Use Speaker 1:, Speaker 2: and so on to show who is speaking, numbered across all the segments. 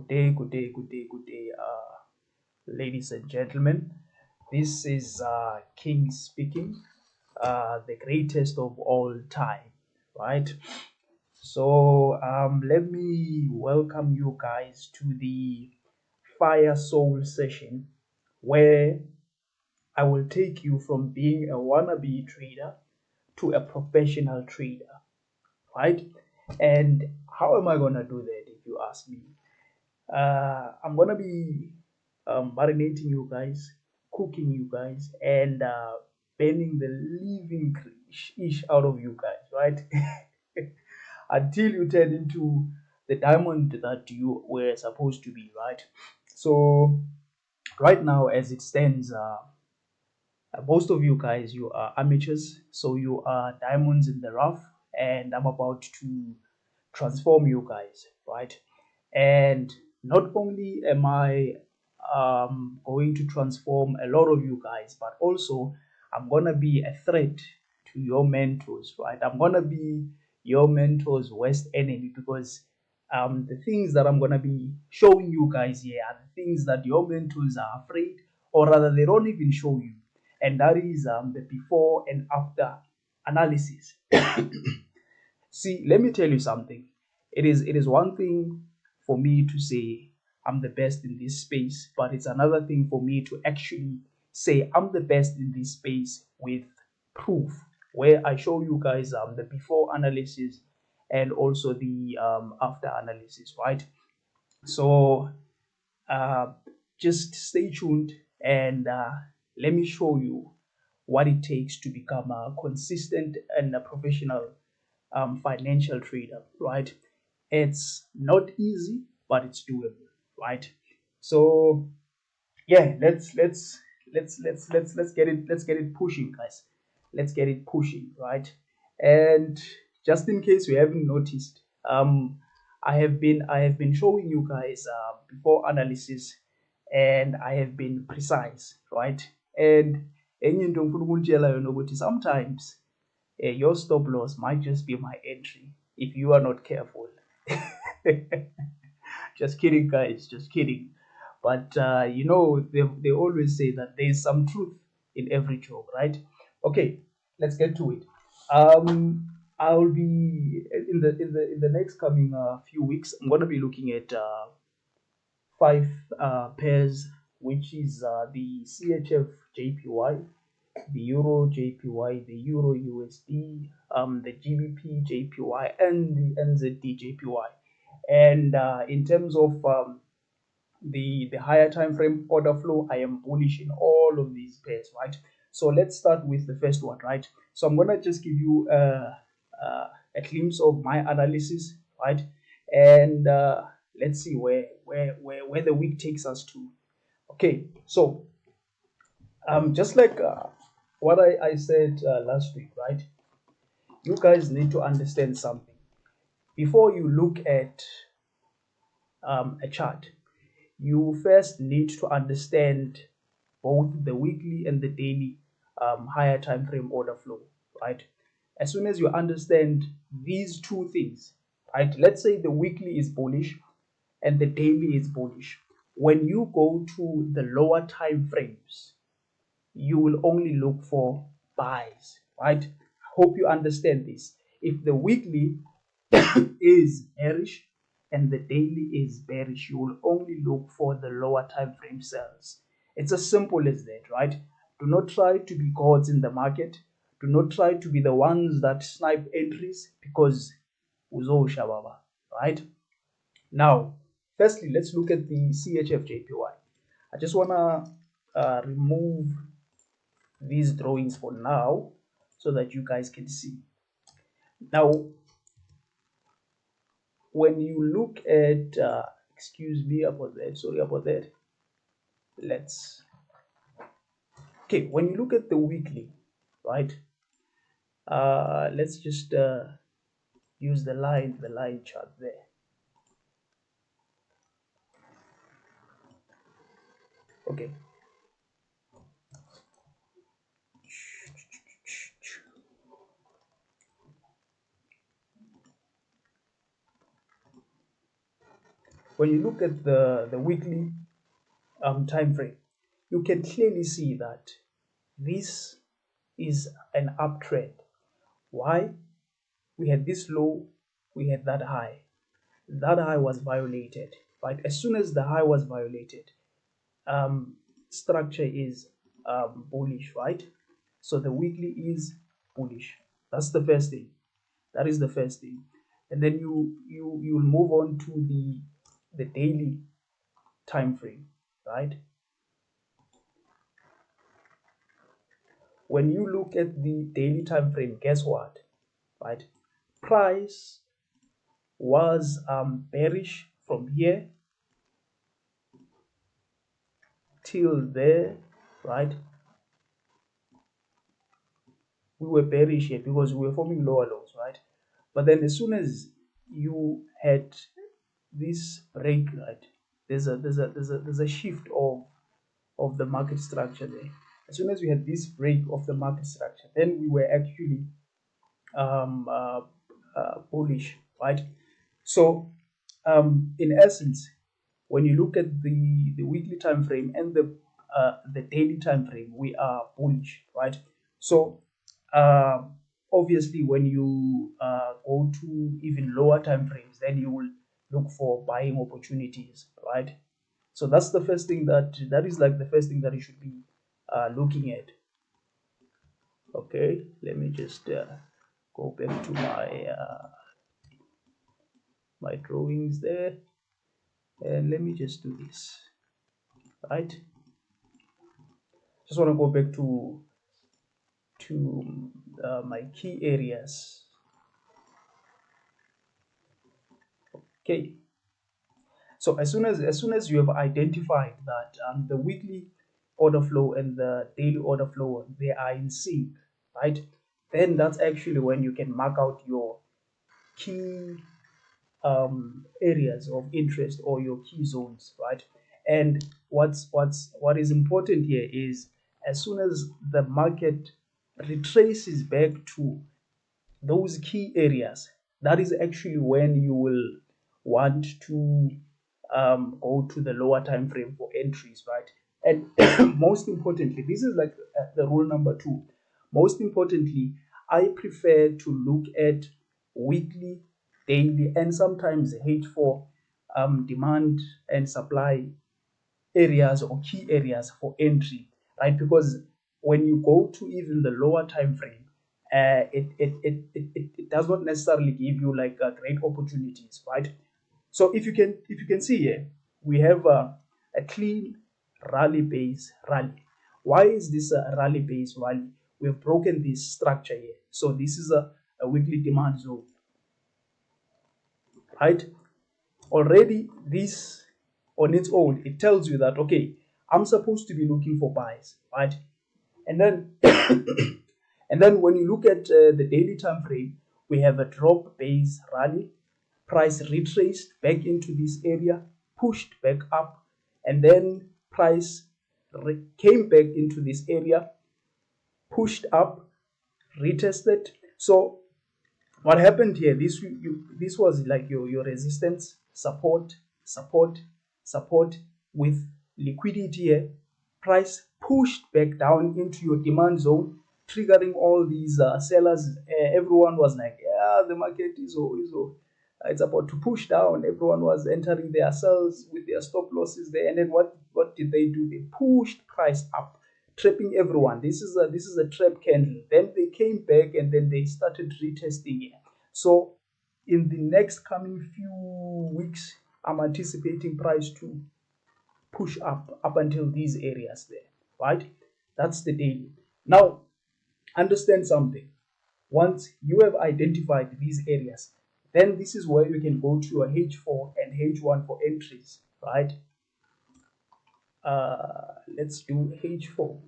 Speaker 1: Good day, ladies and gentlemen. This is King speaking, the greatest of all time, right? So, let me welcome you guys to the Fire Soul session, where I will take you from being a wannabe trader to a professional trader, right? And how am I gonna do that, if you ask me? I'm gonna be marinating you guys, cooking you guys, and burning the living ish out of you guys, right? Until you turn into the diamond that you were supposed to be, right? So right now, as it stands, most of you guys, you are amateurs, so you are diamonds in the rough, and I'm about to transform you guys, right? And not only am I going to transform a lot of you guys, but also I'm gonna be a threat to your mentors, right? I'm gonna be your mentors' worst enemy, because the things that I'm gonna be showing you guys here are the things that your mentors are afraid, or rather, they don't even show you, and that is the before and after analysis. See, let me tell you something. It is one thing for me to say I'm the best in this space, but it's another thing for me to actually say I'm the best in this space with proof, where I show you guys the before analysis and also the after analysis, right? So uh, just stay tuned, and let me show you what it takes to become a consistent and a professional financial trader, right? It's not easy, but it's doable, right? So yeah, let's get it pushing, guys. Let's get it pushing, right? And just in case you haven't noticed, I have been showing you guys before analysis, and I have been precise, right? And enye into ngifuna ukunitshela yona ukuthi sometimes your stop loss might just be my entry if you are not careful. Just kidding, guys, just kidding. But they always say that there's some truth in every joke, right? Okay, let's get to it. I'll be in the next coming few weeks. I'm gonna be looking at five pairs, which is the CHF JPY, the Euro JPY, the Euro USD, the GBP JPY, and the NZD JPY. And in terms of the higher time frame order flow, I am bullish in all of these pairs, right? So let's start with the first one, right? So I'm gonna just give you a glimpse of my analysis, right? And let's see where the week takes us to. Okay, so just like what I said last week, right? You guys need to understand something before you look at a chart. You first need to understand both the weekly and the daily higher time frame order flow, right? As soon as you understand these two things, right? Let's say the weekly is bullish and the daily is bullish. When you go to the lower time frames, you will only look for buys, right? Hope you understand this. If the weekly is bearish and the daily is bearish, you will only look for the lower time frame sells. It's as simple as that, right? Do not try to be gods in the market. Do not try to be the ones that snipe entries, because uzosha baba, right? Now, firstly, let's look at the CHF JPY. I just wanna remove these drawings for now so that you guys can see. Now, when you look at excuse me about that, sorry about that. Okay, when you look at the weekly, right? Let's just use the line chart there. Okay, when you look at the weekly time frame, you can clearly see that this is an uptrend. Why? We had this low, we had that high. That high was violated, right? As soon as the high was violated, structure is bullish, right? So the weekly is bullish. That's the first thing. That is the first thing. And then you'll move on to the daily time frame, right? When you look at the daily time frame, guess what? Right? Price was bearish from here till there, right? We were bearish here because we were forming lower lows, right? But then as soon as you had this break, right, there's a shift of the market structure there. As soon as we had this break of the market structure, then we were actually um, uh, bullish, right? So in essence, when you look at the weekly time frame and the daily time frame, we are bullish, right? So uh, obviously, when you go to even lower time frames, then you will look for buying opportunities, right? So that's the first thing that is like the first thing that you should be looking at. Okay, let me just go back to my drawings there, and let me just do this, right? Just want to go back to my key areas. Okay, so as soon as you have identified that the weekly order flow and the daily order flow, they are in sync, right? Then that's actually when you can mark out your key areas of interest or your key zones, right? And what is important here is, as soon as the market retraces back to those key areas, that is actually when you will want to go to the lower time frame for entries, right? And most importantly, this is like the rule number 2. Most importantly, I prefer to look at weekly, daily, and sometimes H4 demand and supply areas or key areas for entry, right? Because when you go to even the lower time frame, it does not necessarily give you like great opportunities, right? So if you can see here, we have a clean rally base rally. Why is this a rally base rally? We've broken this structure here. So this is a weekly demand zone, right? Already this on its own, it tells you that, okay, I'm supposed to be looking for buys, right? And then and then when you look at the daily time frame, we have a drop base rally, price retraced back into this area, pushed back up, and then price came back into this area, pushed up, retested. So what happened here, this was like your resistance, support with liquidity here. Price pushed back down into your demand zone, triggering all these sellers. Everyone was like, yeah, the market is it's about to push down. Everyone was entering their sells with their stop losses there. And then what did they do? They pushed price up, trapping everyone. This is a trap candle. Then they came back and then they started retesting it. So in the next coming few weeks, I'm anticipating price to push up until these areas there, right? That's the daily. Now understand something. Once you have identified these areas, then this is where you can go to your H4 and H1 for entries, right? Let's do H4.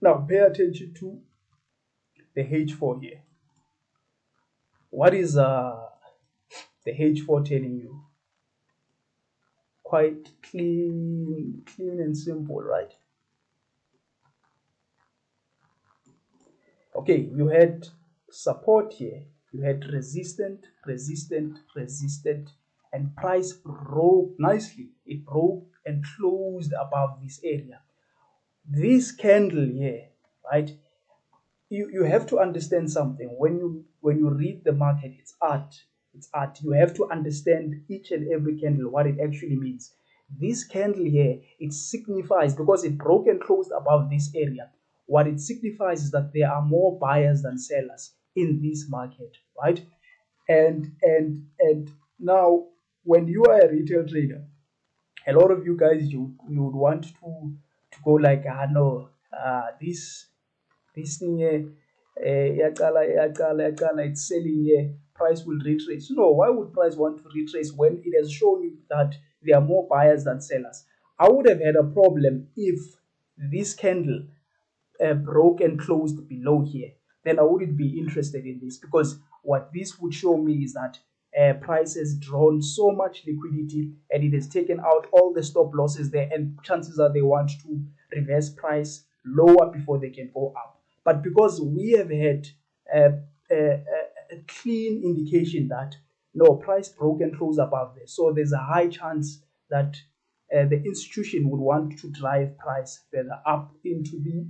Speaker 1: Now pay attention to the H4 here. What is the H4 telling you? Quite clean and simple, right? Okay, you had support here, you had resistant, and price broke nicely. It broke and closed above this area. This candle here, right? You have to understand something. When you read the market, it's art. It's art. You have to understand each and every candle, what it actually means. This candle here, it signifies, because it broke and closed above this area, what it signifies is that there are more buyers than sellers in this market, right? And now, when you are a retail trader, a lot of you guys, you would want to go like, no, this thing here, it's selling here, price will retrace. No, why would price want to retrace when it has shown you that there are more buyers than sellers? I would have had a problem if this candle broke and closed below here, then I wouldn't be interested in this, because what this would show me is that price has drawn so much liquidity and it has taken out all the stop losses there, and chances are they want to reverse price lower before they can go up. But because we have had a clean indication that no, price broke and closed above there, so there's a high chance that the institution would want to drive price further up into the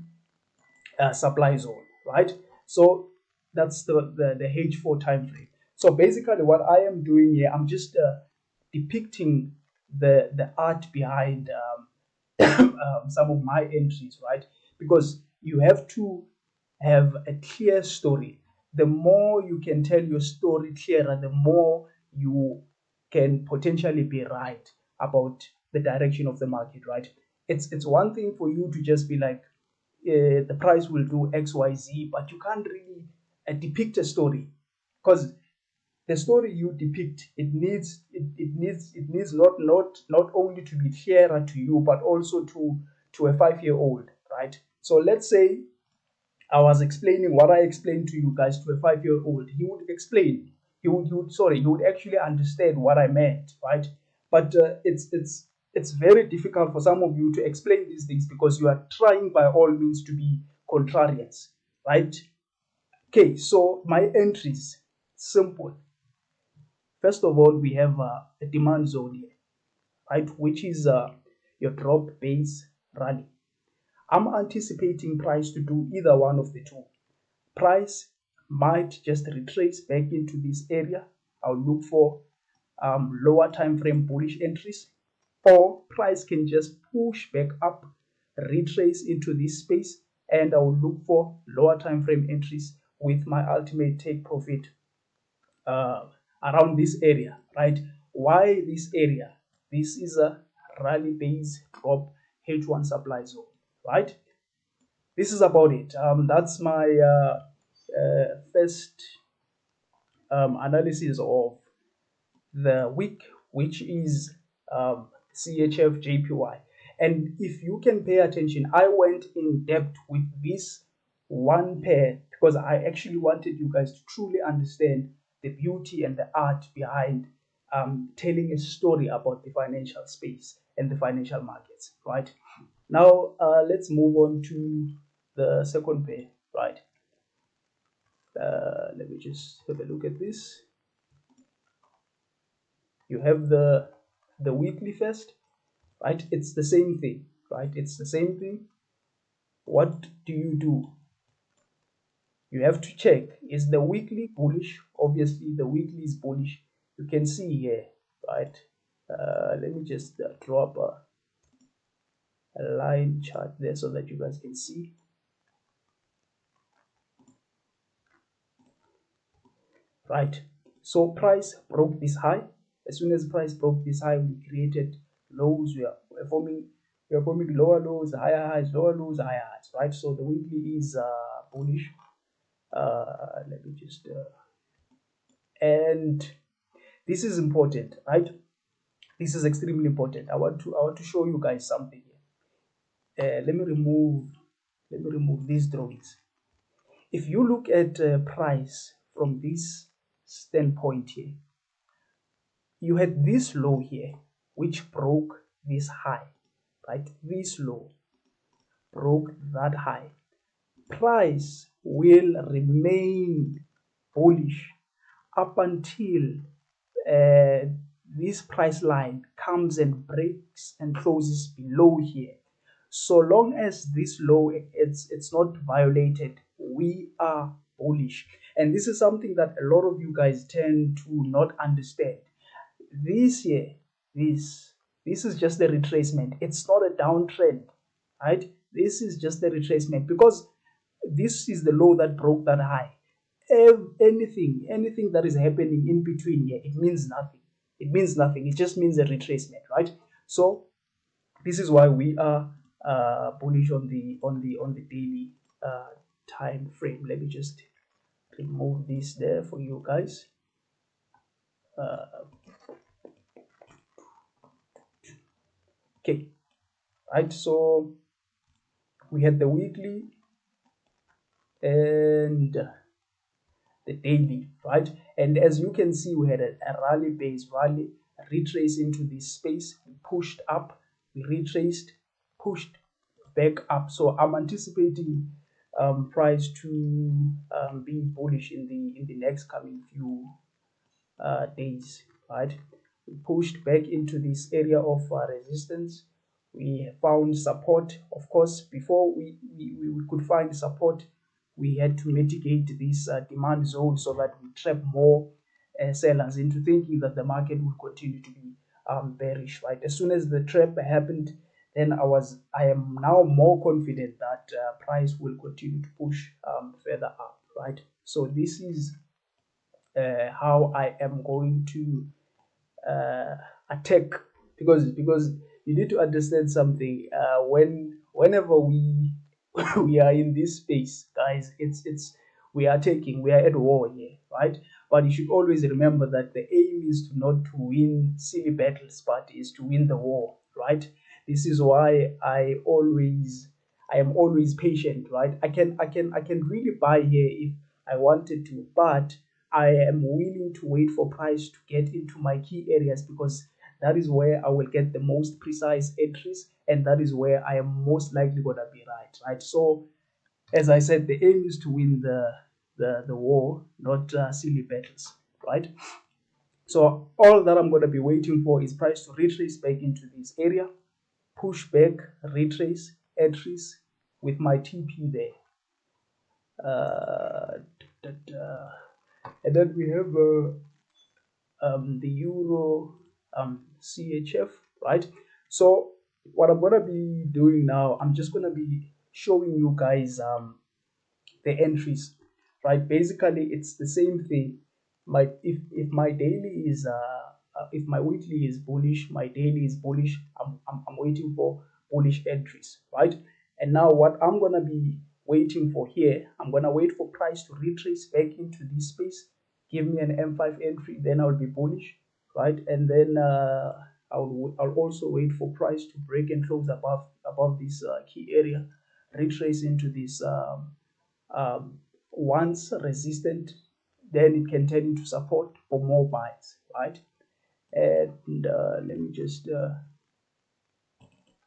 Speaker 1: supply zone, right? So that's the H4 time frame. So basically what I am doing here, I'm just depicting the art behind some of my entries, right? Because you have to have a clear story. The more you can tell your story clearer, the more you can potentially be right about the direction of the market, right? It's one thing for you to just be like, the price will do XYZ, but you can't really depict a story, because the story you depict, it needs not only to be clearer to you, but also to a 5-year-old, right? So let's say I was explaining what I explained to you guys to a 5-year-old. He would explain. He would actually understand what I meant, right? But it's very difficult for some of you to explain these things, because you are trying by all means to be contrarians, right? Okay, so my entries, simple. First of all, we have a demand zone here, right, which is your drop base rally. I'm anticipating price to do either one of the two. Price might just retrace back into this area. I'll look for lower time frame bullish entries, or price can just push back up, retrace into this space, and I will look for lower time frame entries with my ultimate take profit uh, around this area, right? Why this area? This is a rally base drop H1 supply zone, right? This is about it. That's my first analysis of the week, which is CHF JPY. And if you can pay attention, I went in depth with this one pair because I actually wanted you guys to truly understand the beauty and the art behind telling a story about the financial space and the financial markets, right? Now, let's move on to the second pair, right? Let me just have a look at this. You have the weekly first, right? It's the same thing, right? It's the same thing. What do? You have to check, is the weekly bullish? Obviously the weekly is bullish. You can see here, right? Let me just drop a line chart there so that you guys can see. Right, so price broke this high. As soon as price broke this high, we created lows. We're forming lower lows, higher highs, lower lows, higher highs, right? So the weekly is bullish. Let me just and this is important, right? This is extremely important. I want to show you guys something here. Let me remove these drawings. If you look at price from this standpoint here, you had this low here which broke this high, right? This low broke that high. Price will remain bullish up until uh, this price line comes and breaks and closes below here. So long as this low it's not violated, we are bullish. And this is something that a lot of you guys tend to not understand. This here, this is just the retracement. It's not a downtrend, right? This is just the retracement because this is the low that broke that high. Anything that is happening in between here, it means nothing. It means nothing. It just means a retracement, right? So this is why we are bullish on the daily time frame. Let me just remove this there for you guys. Okay, right, so we had the weekly and the daily, right? And as you can see, we had a rally base rally, retrace into this space, we pushed up, we retraced, pushed back up. So I'm anticipating price to be bullish in the next coming few days, right? We pushed back into this area of resistance. We found support. Of course, before we could find support, we had to mitigate this demand zone so that we trap more sellers into thinking that the market will continue to be bearish, right? As soon as the trap happened, then I am now more confident that price will continue to push further up, right? So this is how I am going to attack, because you need to understand something. Whenever we we are in this space, guys, it's we are at war here, right? But you should always remember that the aim is to not to win silly battles, but is to win the war, right? This is why I am always patient, right? I can really buy here if I wanted to, but I am willing to wait for price to get into my key areas, because that is where I will get the most precise entries, and that is where I am most likely gonna be right? So as I said, the aim is to win the war, not silly battles, right? So all that I'm gonna be waiting for is price to retrace back into this area, push back, retrace, entries with my TP there. Uh, and then we have the Euro CHF, right? So what I'm gonna be doing now, I'm just gonna be showing you guys the entries, right? Basically, it's the same thing. If my daily is if my weekly is bullish, my daily is bullish. I'm waiting for bullish entries, right? And now what I'm gonna be waiting for here, I'm gonna wait for price to retrace back into this space, give me an M5 entry, then I'll be bullish, right? And then I'll also wait for price to break and close above this key area, retrace into this once resistant, then it can turn into support for more buys, right? And let me just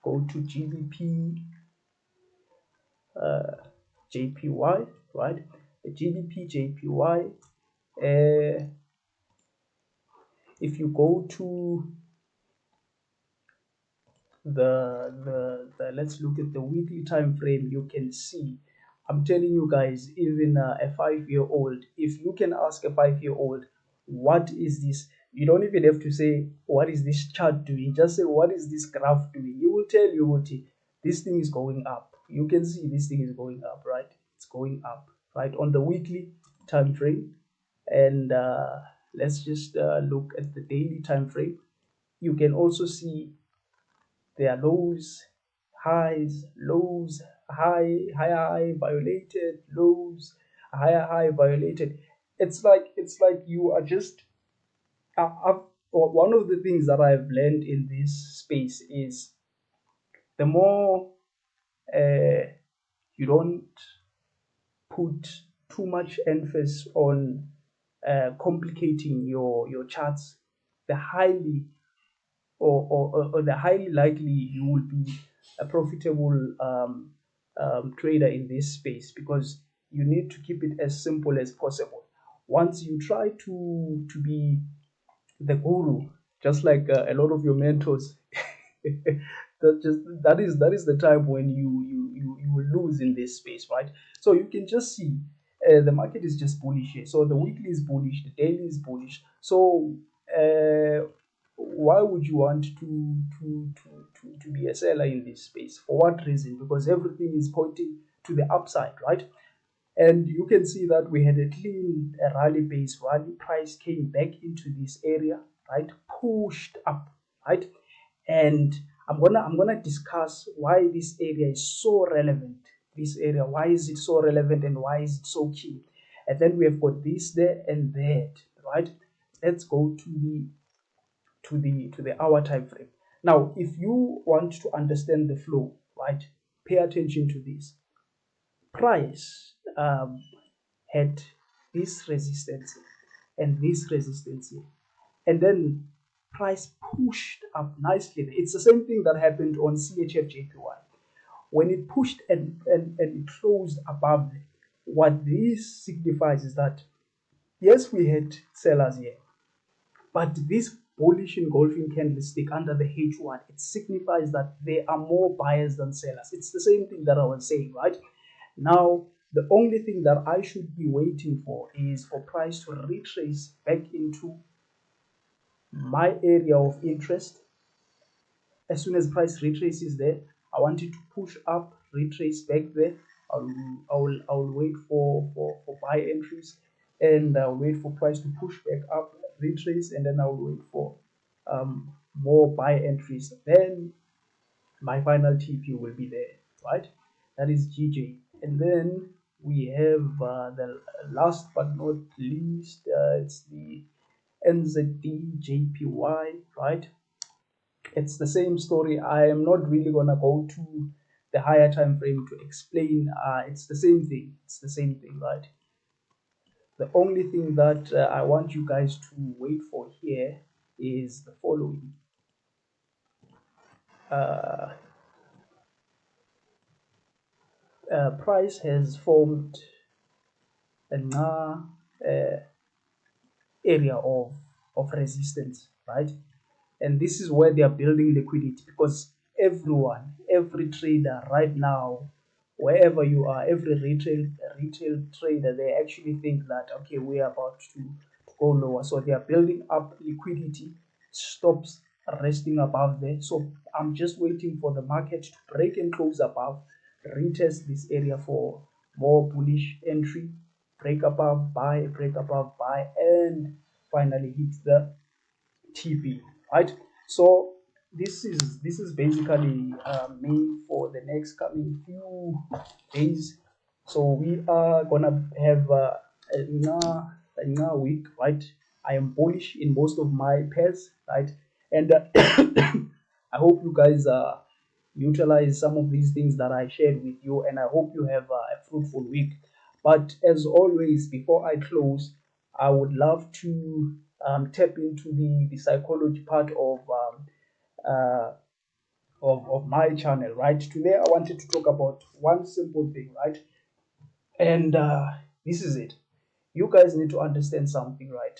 Speaker 1: go to GBP JPY, right? The GBP JPY, if you go to the let's look at the weekly time frame, you can see, I'm telling you guys, even a 5-year-old, if you can ask a 5-year-old what is this, you don't even have to say what is this chart doing, just say what is this graph doing. He will tell you what this thing is going up. You can see this thing is going up, right? It's going up, right, on the weekly time frame. And let's just look at the daily time frame. You can also see there are lows, highs, lows, higher high violated, lows, higher high violated. It's like you are just one of the things that I've learned in this space is the more you don't put too much emphasis on complicating your charts, the highly or the highly likely you will be a profitable trader in this space, because you need to keep it as simple as possible. once you try to be the guru, just like a lot of your mentors, that is the time when you will lose in this space, right? So you can just see the market is just bullish here. So the weekly is bullish, the daily is bullish. So why would you want to be a seller in this space? For what reason? Because everything is pointing to the upside, right? And you can see that we had a clean rally base rally. Price came back into this area, right? Pushed up, right? And I'm gonna discuss why this area is so relevant. This area, why is it so relevant and why is it so key? And then we have got this there and that, right? Let's go to the hour time frame. Now, if you want to understand the flow, right, pay attention to this. Price had this resistance and this resistance here, and then price pushed up nicely. It's the same thing that happened on CHFJPY when it pushed and it closed above it. What this signifies is that yes, we had sellers here, but this bullish engulfing candlestick under the H1, it signifies that there are more buyers than sellers. It's the same thing that I was saying, right? Now, the only thing that I should be waiting for is for price to retrace back into my area of interest. As soon as price retraces there, I want it to push up, retrace back there. I'll wait for buy entries, and I'll wait for price to push back up, retrace, and then I'll wait for more buy entries. Then my final TP will be there, right? That is GJ. And then we have the last but not least, it's the NZD right? It's the same story. I am not really gonna go to the higher time frame to explain. It's the same thing. It's the same thing, right? The only thing that I want you guys to wait for here is the following. Price has formed an area of resistance, right? And this is where they are building liquidity, because every trader right now, wherever you are, every retail trader, they actually think that okay, we are about to go lower, so they are building up liquidity, stops resting above there. So I'm just waiting for the market to break and close above, retest this area for more bullish entry, break above, buy, break above, buy, and finally hit the TP, right? So this is basically me for the next coming few days. So we are gonna have another week, right? I am bullish in most of my pairs, right? And I hope you guys utilize some of these things that I shared with you, and I hope you have a fruitful week. But as always, before I close, I would love to tap into the psychology part uh, of my channel, right? Today, I wanted to talk about one simple thing, right? And this is it. You guys need to understand something, right?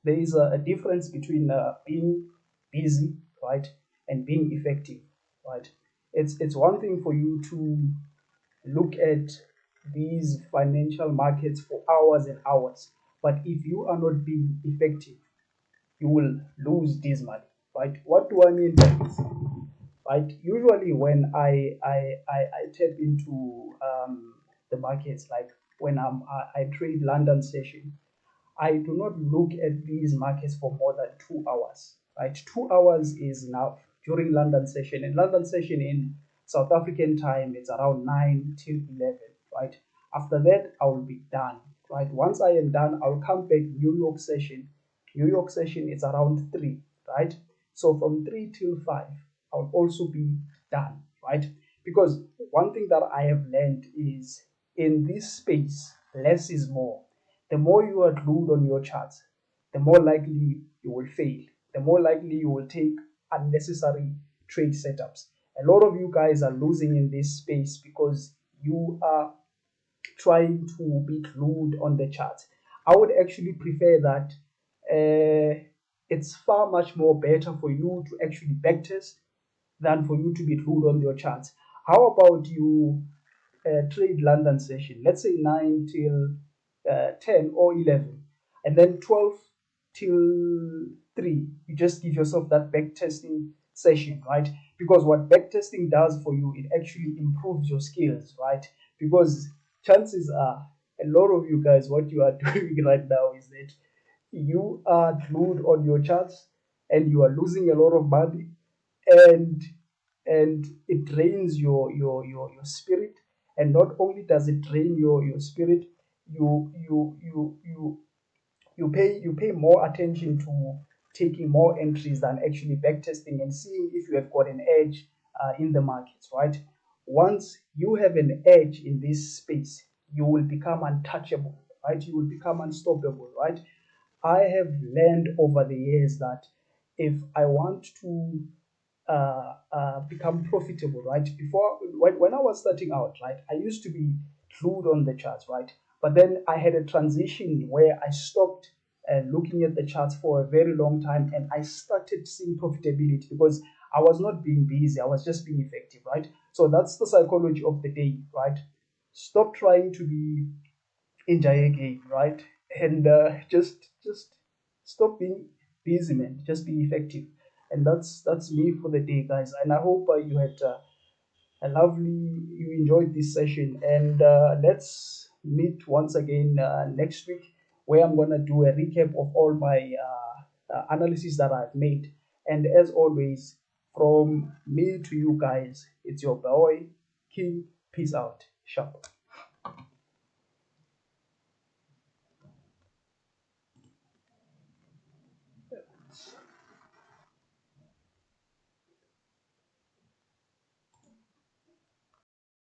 Speaker 1: There is a difference between being busy, right, and being effective, right? It's one thing for you to look at these financial markets for hours and hours, but if you are not being effective, you will lose this money, right? What do I mean by this? Right? Usually, when I tap into the markets, like when I trade London session, I do not look at these markets for more than 2 hours. Right, 2 hours is enough during London session. And London session in South African time, it's around 9 till 11. Right, after that, I will be done. Right, once I am done, I'll come back New York session. New York session is around 3. Right, so from 3 till 5, I'll also be done. Right, because one thing that I have learned is in this space, less is more. The more you are glued on your charts, the more likely you will fail, the more likely you will take unnecessary trade setups. A lot of you guys are losing in this space because you are trying to be glued on the charts. I would actually prefer that. It's far much more better for you to actually backtest than for you to be glued on your charts. How about you trade London session, let's say 9 till 10 or 11, and then 12 till 3. You just give yourself that backtesting session, right? Because what backtesting does for you, it actually improves your skills, right? Because chances are, a lot of you guys, what you are doing right now is that you are glued on your charts and you are losing a lot of money, and it drains your spirit. And not only does it drain your spirit, you pay more attention to taking more entries than actually backtesting and seeing if you have got an edge in the markets, right? Once you have an edge in this space, you will become untouchable, right? You will become unstoppable, right? I have learned over the years that if I want to become profitable, right? Before, when I was starting out, right, I used to be glued on the charts, right? But then I had a transition where I stopped looking at the charts for a very long time, and I started seeing profitability because I was not being busy, I was just being effective, right? So that's the psychology of the day, right? Stop trying to be enjoy again, right? And just stop being busy, man. Just be effective, and that's me for the day, guys. And I hope you had a lovely, you enjoyed this session, and let's meet once again next week, where I'm gonna do a recap of all my analysis that I've made. And as always, from me to you guys, it's your boy King. Peace out. Sharp.